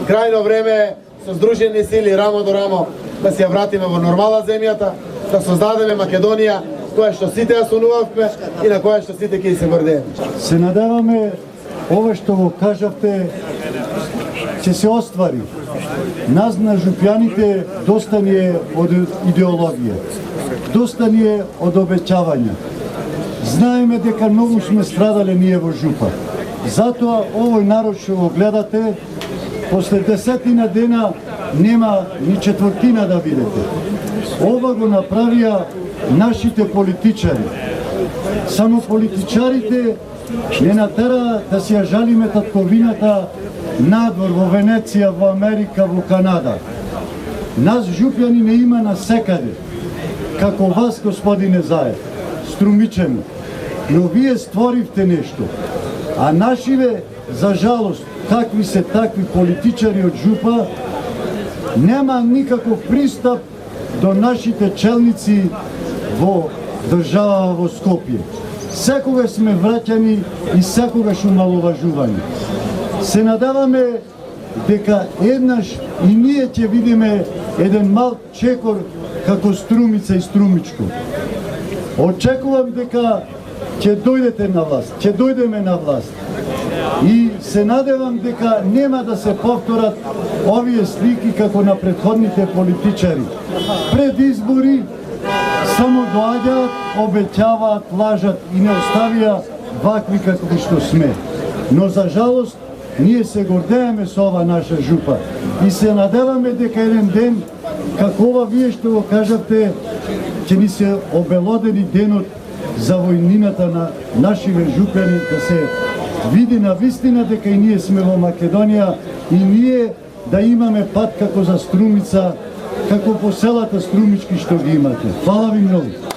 Крајно време е со здружени сили рамо до рамо да се ја вратиме во нормала земјата, да создадеме Македонија која што сите ја сонувавме и на која што сите ќе се врдеме. Се надеваме ова што го кажавте ќе се оствари. Нас на жупјаните доста ни е од идеологија, доста ни е од обеќавања. Знаеме дека многу сме страдале ние во Жупа. Затоа овој народ што го гледате, после 10 дена нема ни четвртина да видите. Ова го направија нашите политичари. Само политичарите не натера да си ја жалиме татковината надвор во Венеција, во Америка, во Канада. Нас жупјани не има насекаде, како вас, господине Заев, струмичени. Но вие створивте нешто. А нашиве, за жалост, какви се такви политичари од Жупа, нема никаков пристап до нашите челници во држава во Скопје. Секогаш сме враќани и секогаш умаловажувани. Се надаваме дека еднаш и ние ќе видиме еден мал чекор како Струмица и Струмичко. Очекувам дека ќе дојдете на власт, ќе дојдеме на власт. И се надевам дека нема да се повторат овие слики како на претходните политичари. Пред избори само доаѓаат, обеќаваат, лажат и не оставија вакви какви што сме. Но за жалост ние се гордееме со ова наша Жупа и се надеваме дека еден ден, како ова вие што го кажавте, ќе ни се обелодени денот за војнината на нашиве жупени, да се види на вистина дека и ние сме во Македонија и ние да имаме пат како за Струмица, како по селата Струмички што ги имате. Фала ви многу.